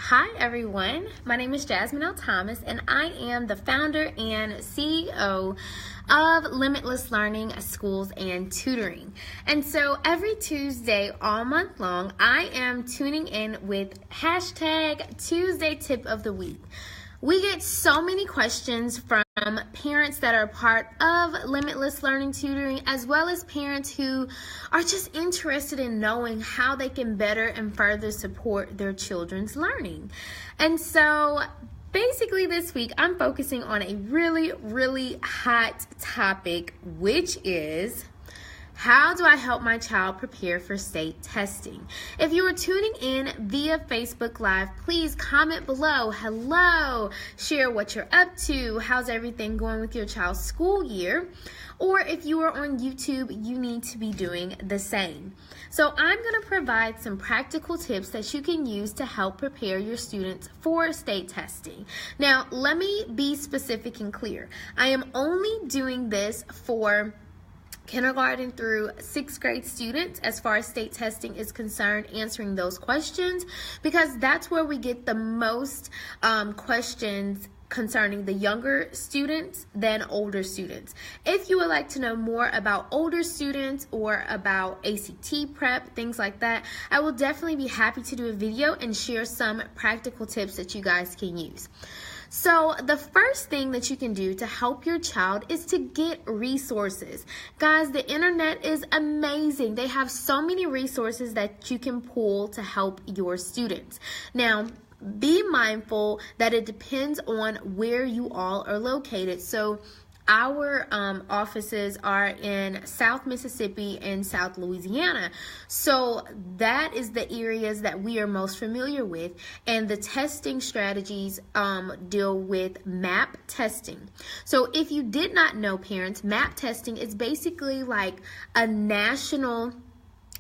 Hi everyone, my name is Jasmine L. Thomas and I am the founder and CEO of Limitless Learning Schools and Tutoring. And so every Tuesday all month long, I am tuning in with hashtag Tuesday Tip of the Week. We get so many questions from parents that are part of Limitless Learning Tutoring, as well as parents who are just interested in knowing how they can better and further support their children's learning. And so basically this week I'm focusing on a really hot topic, which is: how do I help my child prepare for state testing? If you are tuning in via Facebook Live, please comment below. Hello, share what you're up to. How's everything going with your child's school year? Or if you are on YouTube, you need to be doing the same. So I'm going to provide some practical tips that you can use to help prepare your students for state testing. Now, let me be specific and clear. I am only doing this for kindergarten through 6th grade students as far as state testing is concerned, answering those questions, because that's where we get the most questions concerning the younger students than older students. If you would like to know more about older students or about ACT prep, things like that, I will definitely be happy to do a video and share some practical tips that you guys can use. So the first thing that you can do to help your child is to get resources. Guys, the internet is amazing. They have so many resources that you can pull to help your students. Now, be mindful that it depends on where you all are located. So our offices are in South Mississippi and South Louisiana. So that is the areas that we are most familiar with. And the testing strategies deal with MAP testing. So if you did not know, parents, MAP testing is basically like a national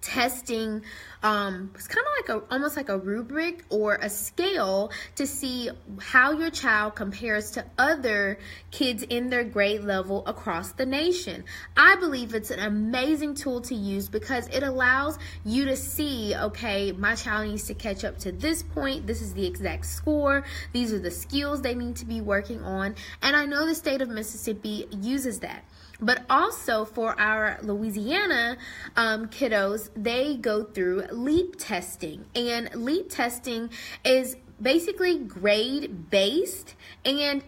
testing. It's kind of like almost like a rubric or a scale to see how your child compares to other kids in their grade level across the nation. I believe it's an amazing tool to use because it allows you to see, okay, my child needs to catch up to this point. This is the exact score. These are the skills they need to be working on. And I know the state of Mississippi uses that. But also for our Louisiana kiddos, they go through LEAP testing. And LEAP testing is basically grade-based, and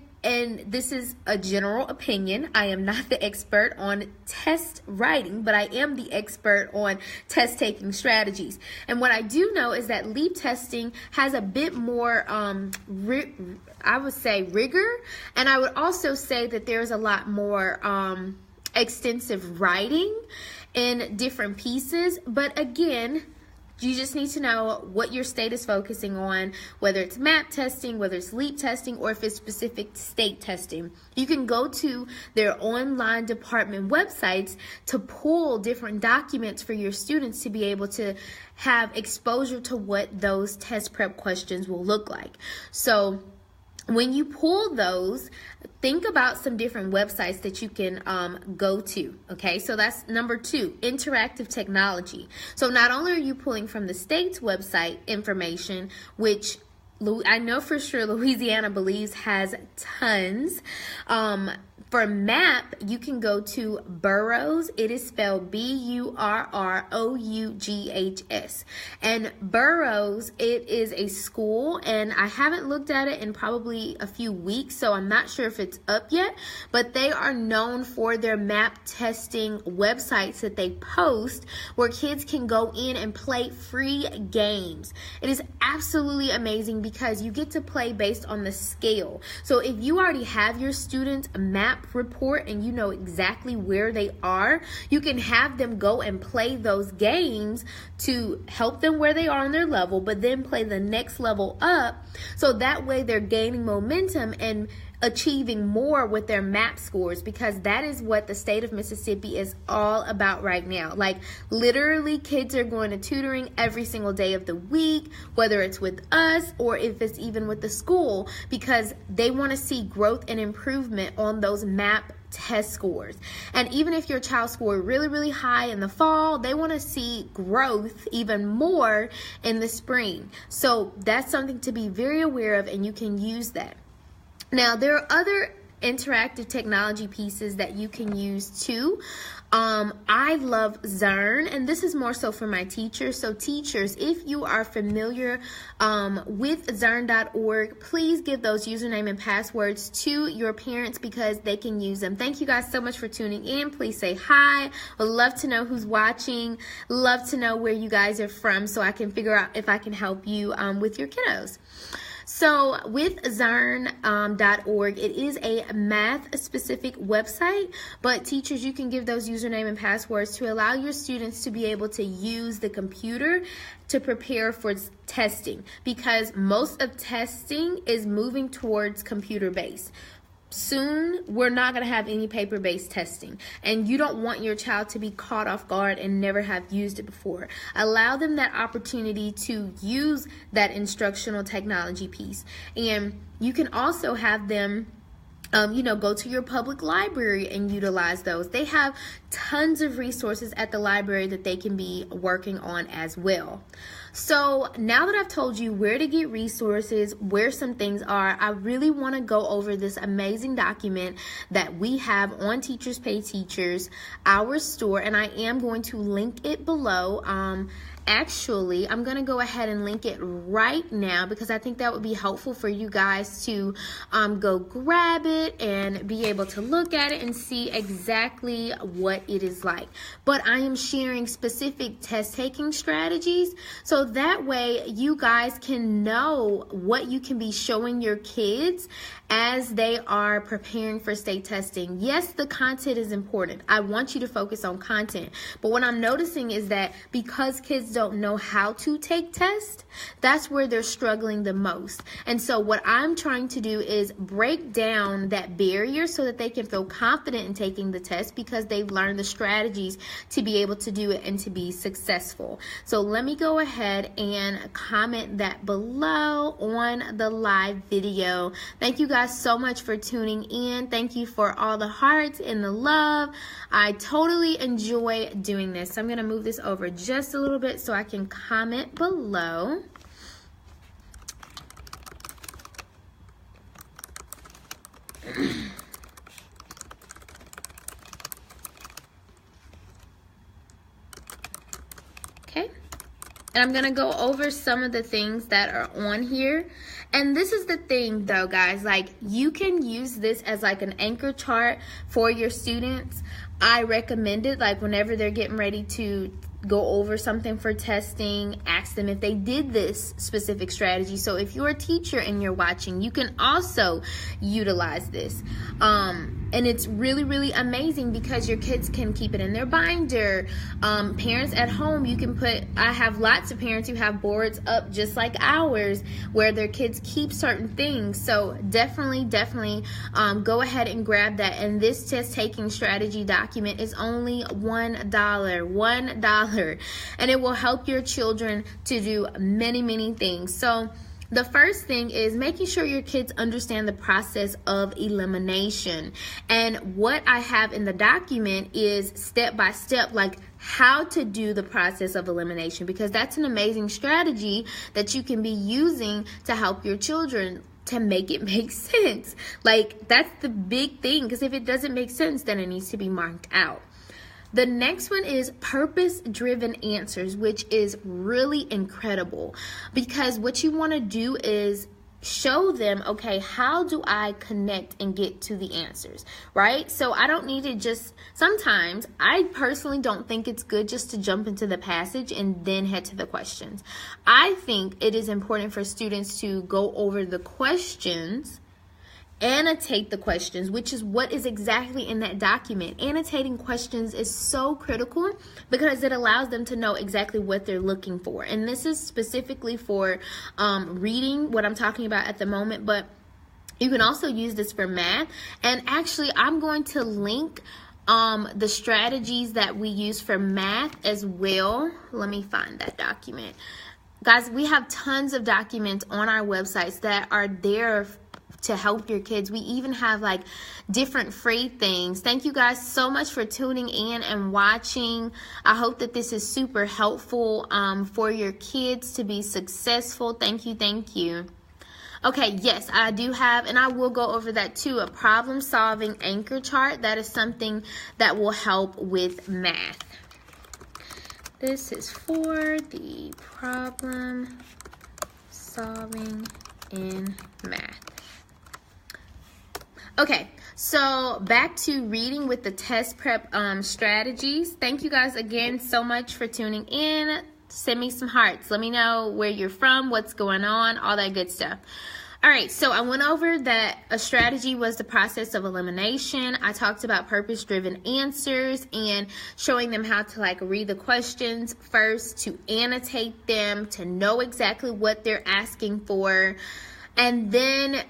this is a general opinion. I am not the expert on test writing, but I am the expert on test-taking strategies. And what I do know is that LEAP testing has a bit more, I would say, rigor. And I would also say that there's a lot more extensive writing in different pieces. But again, you just need to know what your state is focusing on, whether it's MAP testing, whether it's LEAP testing, or if it's specific state testing. You can go to their online department websites to pull different documents for your students to be able to have exposure to what those test prep questions will look like. So when you pull those, think about some different websites that you can go to, okay? So that's number 2, interactive technology. So not only are you pulling from the state's website information, which I know for sure Louisiana believes has tons. For MAP, you can go to Burroughs. It is spelled Burroughs. And Burroughs, it is a school, and I haven't looked at it in probably a few weeks, so I'm not sure if it's up yet, but they are known for their MAP testing websites that they post where kids can go in and play free games. It is absolutely amazing because you get to play based on the scale. So if you already have your students' MAP report and you know exactly where they are, you can have them go and play those games to help them where they are on their level, but then play the next level up, so that way they're gaining momentum and achieving more with their MAP scores, because that is what the state of Mississippi is all about right now. Like, literally, kids are going to tutoring every single day of the week, whether it's with us or if it's even with the school, because they want to see growth and improvement on those MAP test scores. And even if your child scored really, really high in the fall, they want to see growth even more in the spring. So that's something to be very aware of, and you can use that. Now, there are other interactive technology pieces that you can use too. I love Zern, and this is more so for my teachers. So teachers, if you are familiar with Zern.org, please give those username and passwords to your parents because they can use them. Thank you guys so much for tuning in. Please say hi. Would love to know who's watching. Love to know where you guys are from so I can figure out if I can help you with your kiddos. So with Zern.org, it is a math-specific website, but teachers, you can give those username and passwords to allow your students to be able to use the computer to prepare for testing, because most of testing is moving towards computer-based. Soon, we're not going to have any paper-based testing, and you don't want your child to be caught off guard and never have used it before. Allow them that opportunity to use that instructional technology piece, and you can also have them go to your public library and utilize those. They have tons of resources at the library that they can be working on as well. So now that I've told you where to get resources, where some things are, I really want to go over this amazing document that we have on Teachers Pay Teachers, our store, and I am going to link it below. Actually, I'm going to go ahead and link it right now because I think that would be helpful for you guys to go grab it and be able to look at it and see exactly what it is like. But I am sharing specific test taking strategies so that way you guys can know what you can be showing your kids as they are preparing for state testing. Yes, the content is important. I want you to focus on content. But what I'm noticing is that because kids don't know how to take tests, that's where they're struggling the most. And so what I'm trying to do is break down that barrier so that they can feel confident in taking the test because they've learned the strategies to be able to do it and to be successful. So let me go ahead and comment that below on the live video. Thank you guys so much for tuning in. Thank you for all the hearts and the love. I totally enjoy doing this. So I'm going to move this over just a little bit so I can comment below. Okay. And I'm going to go over some of the things that are on here. And this is the thing though, guys, like you can use this as like an anchor chart for your students. I recommend it like whenever they're getting ready to go over something for testing, ask them if they did this specific strategy. So if you're a teacher and you're watching, you can also utilize this. And it's really, really amazing because your kids can keep it in their binder. Parents at home, you can put, I have lots of parents who have boards up just like ours where their kids keep certain things. So definitely go ahead and grab that. And this test taking strategy document is only $1. And it will help your children to do many, many things. So the first thing is making sure your kids understand the process of elimination. And what I have in the document is step by step, like how to do the process of elimination, because that's an amazing strategy that you can be using to help your children to make it make sense. Like that's the big thing, because if it doesn't make sense, then it needs to be marked out. The next one is purpose-driven answers, which is really incredible because what you want to do is show them, okay, how do I connect and get to the answers, right? So I don't need to just, sometimes I personally don't think it's good just to jump into the passage and then head to the questions. I think it is important for students to go over the questions, annotate the questions, which is what is exactly in that document. Annotating questions is so critical because it allows them to know exactly what they're looking for. And this is specifically for reading, what I'm talking about at the moment, but you can also use this for math. And actually, I'm going to link the strategies that we use for math as well. Let me find that document. Guys, we have tons of documents on our websites that are there to to help your kids. We even have like different free things. Thank you guys so much for tuning in and watching. I hope that this is super helpful for your kids to be successful. Thank you. Thank you. Okay, yes, I do have, and I will go over that too, a problem-solving anchor chart. That is something that will help with math. This is for the problem solving in math. Okay, so back to reading with the test prep strategies. Thank you guys again so much for tuning in. Send me some hearts. Let me know where you're from, what's going on, all that good stuff. All right, so I went over that a strategy was the process of elimination. I talked about purpose-driven answers and showing them how to like read the questions first, to annotate them, to know exactly what they're asking for, and then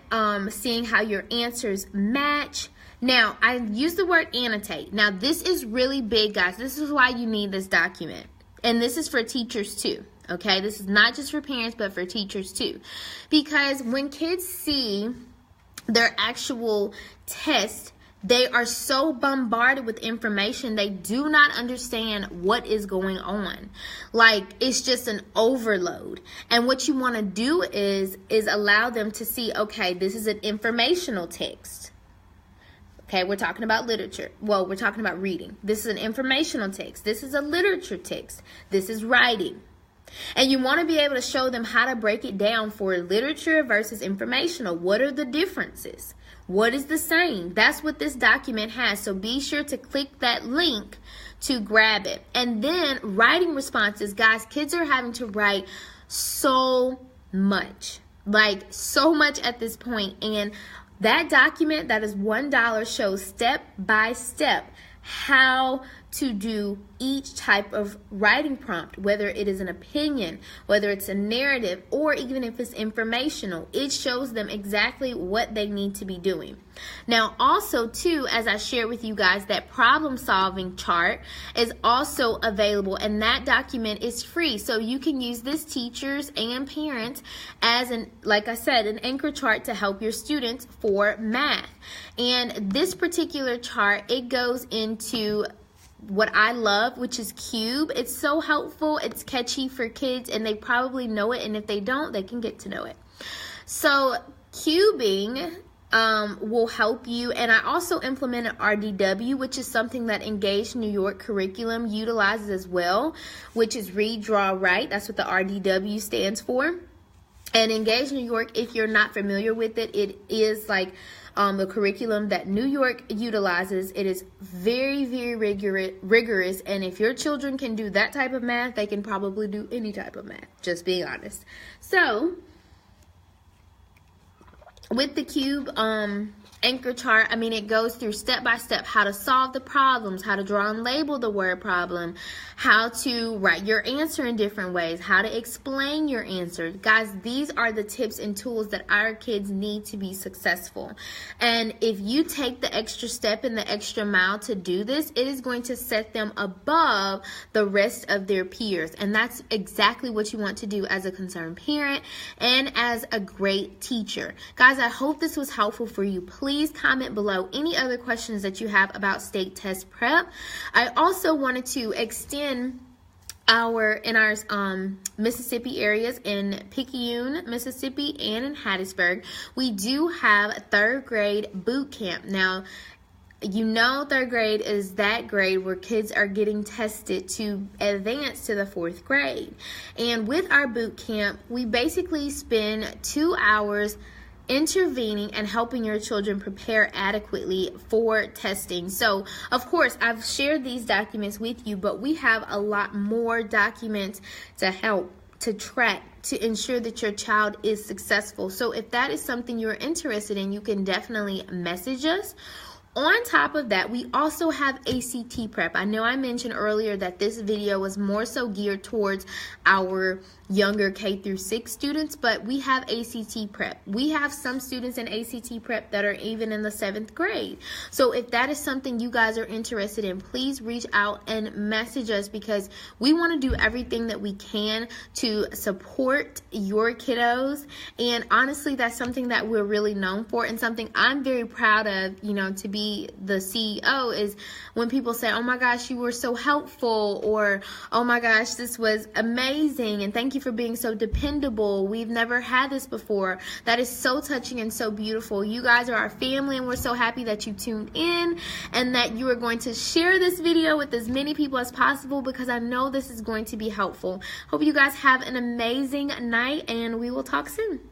seeing how your answers match. Now, I use the word annotate. Now, this is really big, guys. This is why you need this document. And this is for teachers too. Okay, this is not just for parents, but for teachers too. Because when kids see their actual test, they are so bombarded with information, they do not understand what is going on. Like, it's just an overload. And what you want to do is allow them to see, okay, this is an informational text. Okay, we're talking about literature. Well, we're talking about reading. This is an informational text. This is a literature text. This is writing. And you want to be able to show them how to break it down for literature versus informational. What are the differences? What is the same? That's what this document has. So be sure to click that link to grab it. And then writing responses. Guys, kids are having to write so much. Like so much at this point. And that document that is $1 shows step by step how to do each type of writing prompt, whether it is an opinion, whether it's a narrative, or even if it's informational. It shows them exactly what they need to be doing. Now, also, too, as I shared with you guys, that problem-solving chart is also available, and that document is free. So you can use this, teachers and parents, as like I said, an anchor chart to help your students for math. And this particular chart, it goes into what I love, which is cube. It's so helpful. It's catchy for kids, and they probably know it. And if they don't, they can get to know it. So cubing will help you. And I also implemented RDW, which is something that Engaged New York curriculum utilizes as well, which is read, draw, write. That's what the RDW stands for. And Engaged New York, if you're not familiar with it, it is like the curriculum that New York utilizes. It is very, very rigorous. And if your children can do that type of math, they can probably do any type of math, just being honest. So with the cube anchor chart, I mean, it goes through step by step how to solve the problems, how to draw and label the word problem, how to write your answer in different ways, how to explain your answer. Guys, these are the tips and tools that our kids need to be successful. And if you take the extra step and the extra mile to do this, it is going to set them above the rest of their peers. And that's exactly what you want to do as a concerned parent and as a great teacher. Guys, I hope this was helpful for you. Please comment below any other questions that you have about state test prep. I also wanted to extend in our Mississippi areas, in Picayune, Mississippi, and in Hattiesburg, we do have a 3rd grade boot camp. Now, you know, 3rd grade is that grade where kids are getting tested to advance to the 4th grade. And with our boot camp, we basically spend 2 hours intervening and helping your children prepare adequately for testing. So, of course, I've shared these documents with you, but we have a lot more documents to help, to track, to ensure that your child is successful. So if that is something you're interested in, you can definitely message us, On top of that, we also have ACT prep. I know I mentioned earlier that this video was more so geared towards our younger K through 6 students, but we have ACT prep. We have some students in ACT prep that are even in the 7th grade. So if that is something you guys are interested in, please reach out and message us, because we want to do everything that we can to support your kiddos. And honestly, that's something that we're really known for, and something I'm very proud of, you know, to be the CEO, is when people say, oh my gosh, you were so helpful, or oh my gosh, this was amazing, and thank you for being so dependable. We've never had this before. That is so touching and so beautiful. You guys are our family, and we're so happy that you tuned in and that you are going to share this video with as many people as possible, because I know this is going to be helpful. Hope you guys have an amazing night, and we will talk soon.